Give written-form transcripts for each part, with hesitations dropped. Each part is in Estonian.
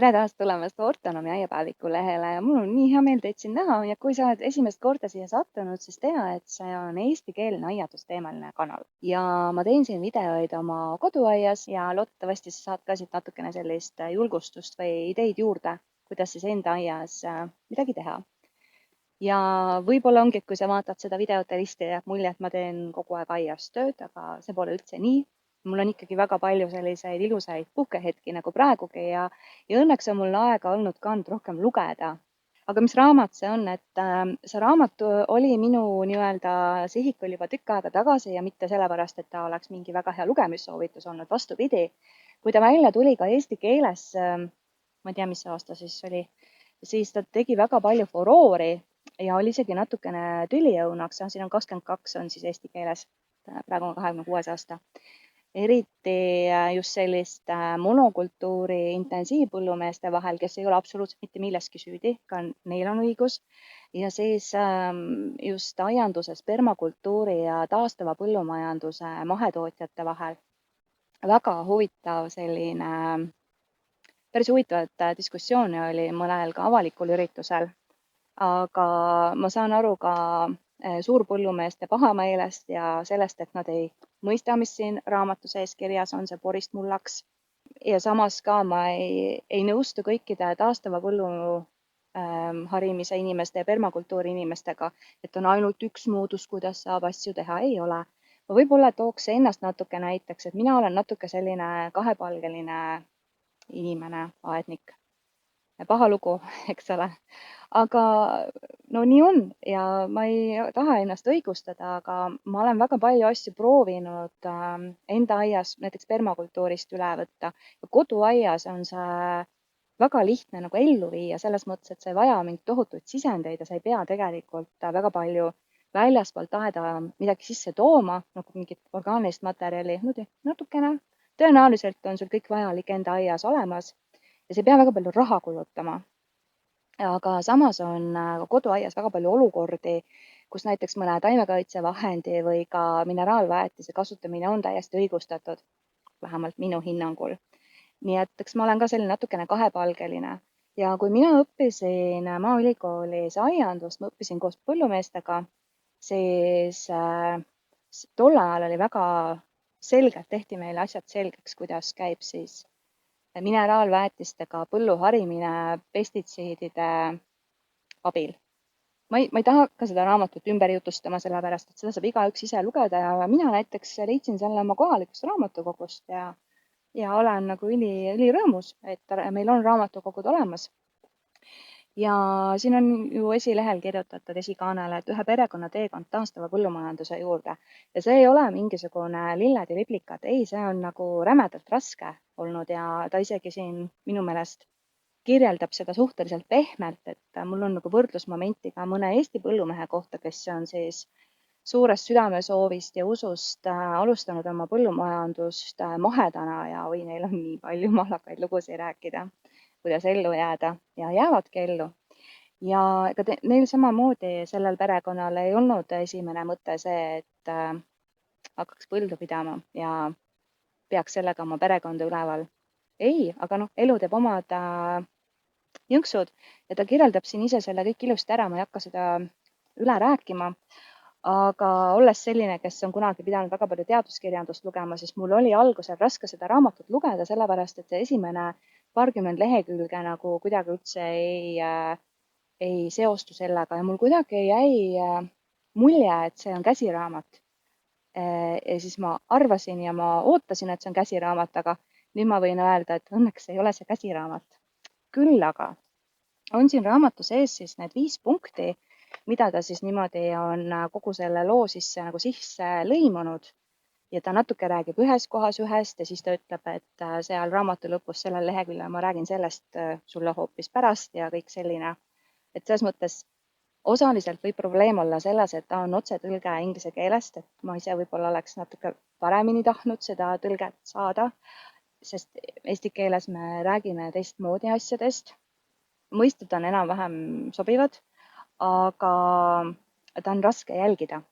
tere taas tulemast Ortonomi aiapäeviku lehele ja mul on nii hea meel teid siin näha ja kui sa oled esimest korda siia sattunud, siis tea, et see on eestikeelne aiandusteemaline kanal ja ma teen siin videoid oma koduaias ja loodetavasti sa saad ka siit natukene sellist julgustust või ideid juurde, kuidas siis enda aias midagi teha. Ja võib-olla ongi, et kui sa vaatad seda videot ja listi, jääb mulje, et ma teen kogu aeg aias tööd, aga see pole üldse nii. Mul on ikkagi väga palju selliseid ilusaid puhkehetki nagu praegugi ja õnneks on mul aega olnud ka nüüd rohkem lugeda. Aga mis raamat see on, et see raamat oli minu nii-öelda sihikul juba tükk aega tagasi ja mitte sellepärast, et ta oleks mingi väga hea lugemissoovitus olnud, vastupidi. Kui ta välja tuli ka eesti keeles, ma ei tea, mis aasta siis oli, siis ta tegi väga palju furoori ja oli isegi natukene tüliõunaks, siin on 22 on siis eesti keeles, praegu on 26 aasta. Eriti just sellist monokultuuri intensiivpõllumeeste vahel, kes ei ole absoluutselt mitte milleski süüdi, ka neil on õigus. Ja siis just aianduses permakultuuri ja taastava põllumajanduse mahetootjate vahel. Väga huvitav selline, päris huvitavat diskussiooni oli mõnel ka avalikul üritusel. Aga ma saan aru ka suurpõllumeeste pahameelest ja sellest, et nad ei mõista, mis siin raamatu sees kirjas on, see porist mullaks. Ja samas ka ma ei nõustu kõikide taastava põllu harimise inimeste ja permakultuuri inimestega, et on ainult üks moodus, kuidas saab asju teha, ei ole. Ma võib-olla tooks ennast natuke näiteks, et mina olen natuke selline kahepalgeline inimene, aednik. Paha lugu, eks ole. Aga no nii on ja ma ei taha ennast õigustada, aga ma olen väga palju asju proovinud enda aias näiteks permakultuurist üle võtta. Koduaias on see väga lihtne nagu ellu viia selles mõttes, et sa ei vaja mingit tohutuid sisendeid ja sa ei pea tegelikult väga palju väljaspoolt aeda midagi sisse tooma, nagu mingit orgaanilist materjali, natukene. Tõenäoliselt on sul kõik vajalik enda aias olemas ja sa ei pea väga palju raha kulutama. Aga samas on koduaias väga palju olukordi, kus näiteks mõne taimekaitsevahendi või ka mineraalväetise kasutamine on täiesti õigustatud, vähemalt minu hinnangul. Nii et eks ma olen ka selline natukene kahepalgeline. Ja kui mina õppisin Maaülikoolis aiandust, ma õppisin koos põllumeestega, siis tol ajal oli väga selgelt, tehti meile asjad selgeks, kuidas käib siis mineraalväetistega põllu harimine pestitsiidide abil. Ma ei taha ka seda raamatut ümber jutustama, sellepärast et seda saab igaüks ise lugeda ja mina näiteks leidsin selle oma kohalikust raamatukogust ja olen nagu ülirõõmus, et meil on raamatukogud olemas. Ja siin on ju esilehel kirjutatud esikaanele, et ühe perekonna teekond taastava põllumajanduse juurde. Ja see ei ole mingisugune lilled ja liblikad, ei, see on nagu rämedalt raske olnud ja ta isegi siin minu meelest kirjeldab seda suhteliselt pehmelt, et mul on nagu võrdlusmomenti ka mõne Eesti põllumehe kohta, kes on siis suurest südamesoovist ja usust alustanud oma põllumajandust mahedana ja oi, neil on nii palju mahlakaid lugusid rääkida, kuidas ellu jääda ja jäävadki ellu. Ja ega neil samamoodi sellel perekonnal ei olnud esimene mõte see, et hakkaks põldu pidama ja peaks sellega oma perekonda üleval. Ei, aga noh, elu teeb omad jõnksud ja ta kirjeldab siin ise selle kõik ilusti ära, ma ei hakka seda üle rääkima. Aga olles selline, kes on kunagi pidanud väga palju teaduskirjandust lugema, siis mul oli algusel raske seda raamatut lugeda, sellepärast et see esimene paarkümmend lehekülge nagu kuidagi üldse ei seostu sellega ja mul kuidagi jäi mulje, et see on käsiraamat. Ja siis ma arvasin ja ma ootasin, et see on käsiraamat, aga nüüd ma võin öelda, et õnneks ei ole see käsiraamat. Küll aga on siin raamatu sees siis need 5 punkti, mida ta siis niimoodi on kogu selle loo sisse nagu sisse lõimunud ja ta natuke räägib ühes kohas ühest ja siis ta ütleb, et seal raamatu lõpus sellel leheküljel ma räägin sellest sulle hoopis pärast ja kõik selline. Et selles mõttes osaliselt võib probleem olla selles, et ta on otsetõlge inglise keelest, et ma ise võib-olla oleks natuke paremini tahtnud seda tõlget saada, sest eesti keeles me räägime teistmoodi asjadest. Mõisted on enam-vähem sobivad, aga ta on raske jälgida.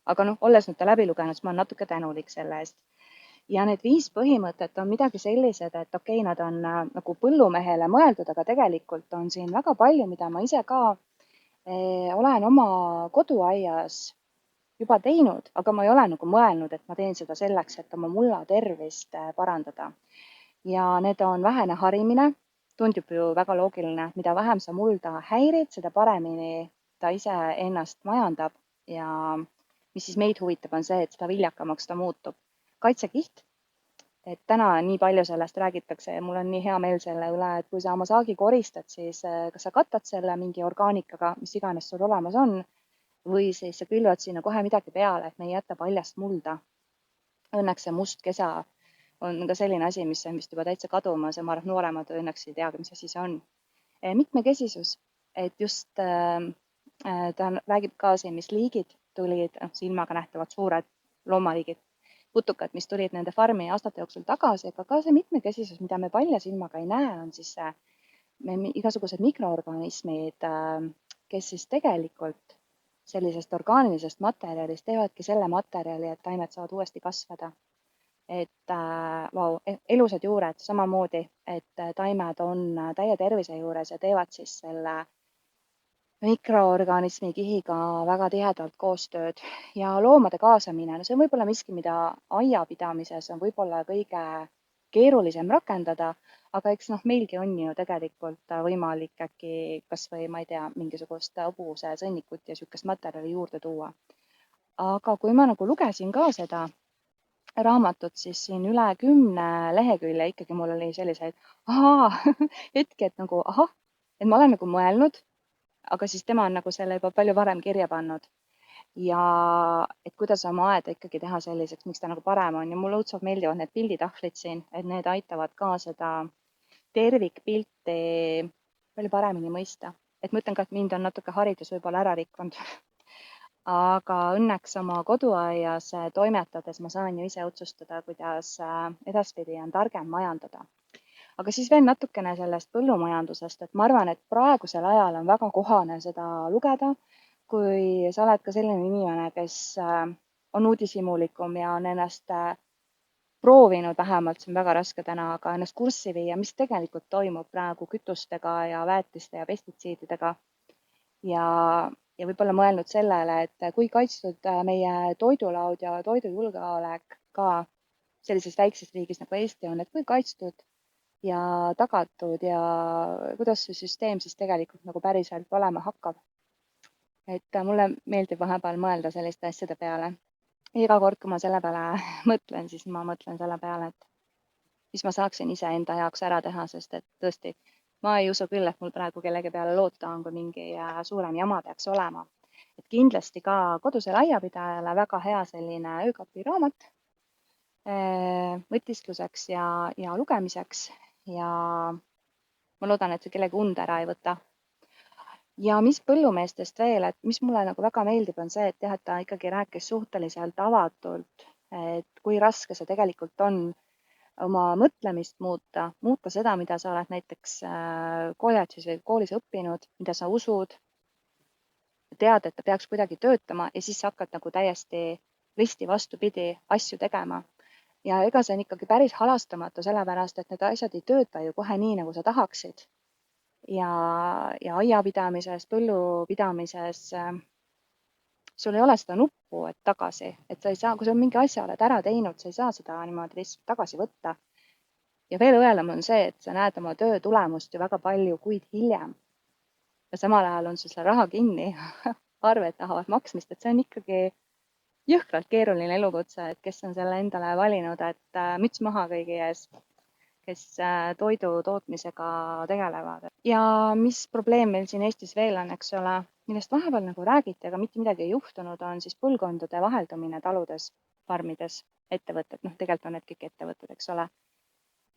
Aga noh, olles nüüd ta läbi lugenud, siis ma olen natuke tänulik selle eest. ja need 5 põhimõtet on midagi sellised, et okei, nad on nagu põllumehele mõeldud, aga tegelikult on siin väga palju, mida ma ise ka olen oma koduaias juba teinud, aga ma ei ole nagu mõelnud, et ma teen seda selleks, et oma mulla tervist parandada. Ja need on vähene harimine, tundub ju väga loogiline, mida vähem sa mulda häirid, seda paremini ta ise ennast majandab ja mis siis meid huvitab, on see, et seda viljakamaks ta muutub. Kaitsekiht, et täna nii palju sellest räägitakse ja mul on nii hea meel selle üle, et kui sa oma saagi koristad, siis kas sa katad selle mingi orgaanikaga, mis iganes sul olemas on, või siis sa külvad sinna kohe midagi peale, et me ei jäta paljast mulda. Õnneks see must kesa on ka selline asi, mis on vist juba täitsa kadumas ja ma arvan, et nooremad õnneks ei teagi, mis asi see on. Mitmekesisus, et just ta räägib ka siin, mis liigid tulid, silmaga nähtavad suured loomaliigid, putukad, mis tulid nende farmi aastate jooksul tagasi, aga ka see mitmekesisus, mida me palja silmaga ei näe, on siis igasugused mikroorganismid, kes siis tegelikult sellisest orgaanilisest materjalist teevadki selle materjali, et taimed saavad uuesti kasvada. Et vau, elusad juured samamoodi, et taimed on täie tervise juures ja teevad siis selle mikroorganismi kihiga väga tihedalt koostööd ja loomade kaasamine, no see on võib-olla miski, mida aiapidamises on võib-olla kõige keerulisem rakendada, aga eks meilgi on ju tegelikult võimalik äkki kas või, ma ei tea, mingisugust hobuse sõnnikut ja niisugust materjali juurde tuua. Aga kui ma nagu lugesin ka seda raamatut, siis siin üle 10 lehekülje ikkagi mul oli selliseid hetki, et nagu et ma olen nagu mõelnud, aga siis tema on nagu selle juba palju varem kirja pannud. Ja et kuidas oma aeda ikkagi teha selliseks, miks ta nagu parem on ja mulle õudselt meeldivad need pilditahvlid siin, et need aitavad ka seda tervikpilti palju paremini mõista. Et ma ütlen ka, et mind on natuke haridus võib-olla ära rikkunud. Aga õnneks oma koduaias toimetades ma saan ju ise otsustada, kuidas edaspidi on targem majandada. Aga siis veel natukene sellest põllumajandusest, et ma arvan, et praegusel ajal on väga kohane seda lugeda, kui sa oled ka selline inimene, kes on uudishimulikum ja on ennast proovinud vähemalt, see on väga raske täna, aga ennast kurssi viia, mis tegelikult toimub praegu kütustega ja väetiste ja pestitsiididega. Ja võib-olla mõelnud sellele, et kui kaitstud meie toidulaud ja toidujulgeolek ka sellises väikses riigis nagu Eesti on, et kui kaitstud ja tagatud ja kuidas see süsteem siis tegelikult nagu päriselt olema hakkab. Et mulle meeldib vahepeal mõelda selliste asjade peale. Iga kord, kui ma selle peale mõtlen, siis ma mõtlen selle peale, et mis ma saaksin iseenda jaoks ära teha, sest et tõesti, ma ei usu küll, et mul praegu kellegi peale loota on, kui mingi suurem jama peaks olema. Et kindlasti ka kodusele aiapidajale väga hea selline öökapiraamat mõtiskluseks ja lugemiseks ja ma loodan, et see kellegi und ära ei võta. Ja mis põllumeestest veel, et mis mulle nagu väga meeldib, on see, et jah, et ta ikkagi rääkis suhteliselt avatult, et kui raske see tegelikult on oma mõtlemist muuta seda, mida sa oled näiteks kolledžis või koolis õppinud, mida sa usud, tead, et ta peaks kuidagi töötama ja siis sa hakkad nagu täiesti risti vastupidi asju tegema. Ja ega see on ikkagi päris halastamatu, sellepärast et need asjad ei tööta ju kohe nii, nagu sa tahaksid. Ja aiapidamises, põllupidamises sul ei ole seda nuppu, et tagasi, et sa ei saa, kui sa mingi asja oled ära teinud, sa ei saa seda niimoodi lihtsalt tagasi võtta. Ja veel õelem on see, et sa näed oma töö tulemust ju väga palju kuid hiljem. Ja samal ajal on sul selle raha kinni, arved tahavad maksmist, et see on ikkagi jõhkralt keeruline elukutse, et kes on selle endale valinud, et müts maha kõigi ees, kes toidu tootmisega tegelevad. Ja mis probleem meil siin Eestis veel on, eks ole, millest vahepeal nagu räägiti, aga mitte midagi ei juhtunud, on siis põlvkondade vaheldumine taludes, farmides, ettevõtted, tegelikult on need kõik ettevõtted, eks ole.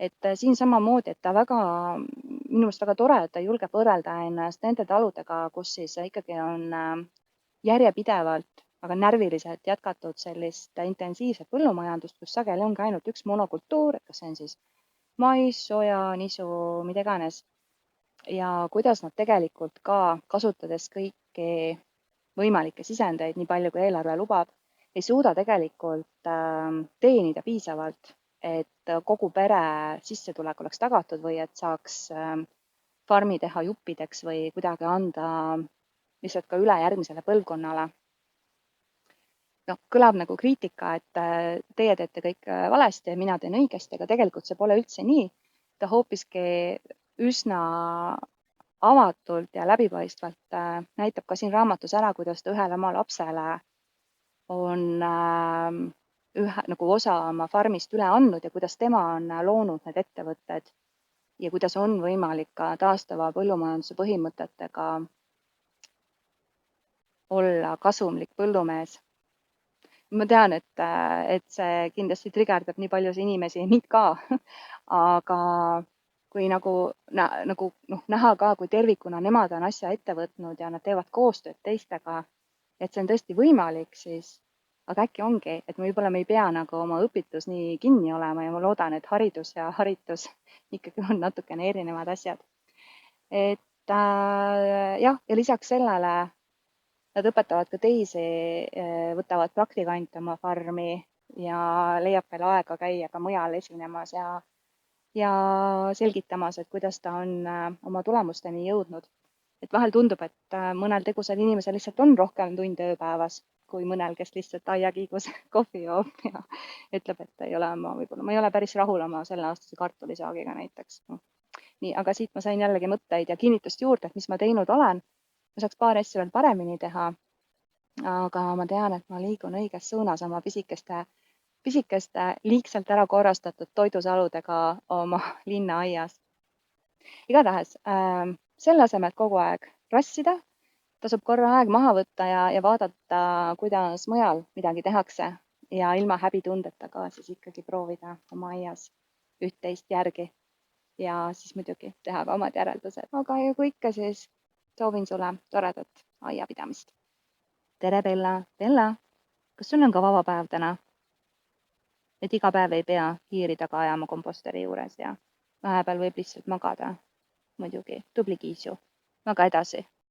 Et siin samamoodi, et ta minu meelest väga tore, et ta julgeb võrrelda ennast nende taludega, kus siis ikkagi on järjepidevalt, aga närviliselt jätkatud sellist intensiivset põllumajandust, kus sageli ongi ainult üks monokultuur, kas see on siis mais, soja, nisu, mida iganes. Ja kuidas nad tegelikult ka kasutades kõiki võimalikke sisendeid, nii palju kui eelarve lubab, ei suuda tegelikult teenida piisavalt, et kogu pere sissetulek oleks tagatud või et saaks farmi teha juppideks või kuidagi anda lihtsalt ka üle järgmisele põlvkonnale. Noh, kõlab nagu kriitika, et teie teete kõik valesti ja mina teen õigesti, aga tegelikult see pole üldse nii. Ta hoopiski üsna avatult ja läbipaistvalt näitab ka siin raamatus ära, kuidas ta ühele oma lapsele on ühe nagu osa oma farmist üle andnud ja kuidas tema on loonud need ettevõtted ja kuidas on võimalik ka taastava põllumajanduse põhimõtetega olla kasumlik põllumees. Ma tean, et see kindlasti trigerdab nii paljusid inimesi, mind ka, aga kui nagu näha ka, kui tervikuna nemad on asja ette võtnud ja nad teevad koostööd teistega, et see on tõesti võimalik, siis aga äkki ongi, et võib-olla me ei pea nagu oma õpitus nii kinni olema ja ma loodan, et haridus ja haritus ikkagi on natukene erinevad asjad. Et jah, ja lisaks sellele nad õpetavad ka teisi, võtavad praktikante oma farmi ja leiab veel aega käia ka mujal esinemas ja selgitamas, et kuidas ta on oma tulemusteni jõudnud. Et vahel tundub, et mõnel tegusal inimesel lihtsalt on rohkem tunde ööpäevas kui mõnel, kes lihtsalt aiakiigus kohvi joob ja ütleb, et võib-olla ma ei ole päris rahul oma selleaastase kartulisaagiga näiteks. Nii, aga siit ma sain jällegi mõtteid ja kinnitust juurde, et mis ma teinud olen. Ma saaks paar asja veel paremini teha, aga ma tean, et ma liigun õiges suunas oma pisikeste liigselt ära korrastatud toidusaludega oma linnaaias. Igatahes selle asemel, et kogu aeg rassida, tasub korra aeg maha võtta ja vaadata, kuidas mujal midagi tehakse ja ilma häbitundeta ka siis ikkagi proovida oma aias üht-teist järgi ja siis muidugi teha ka omad järeldused. Aga kui ikka, siis soovin sulle toredat aiapidamist. Tere, Bella! Bella, kas sul on ka vaba päev täna? Et iga päev ei pea hiiri taga ajama komposteri juures ja vahepeal võib lihtsalt magada. Muidugi, tubli Kiisu. Maga edasi.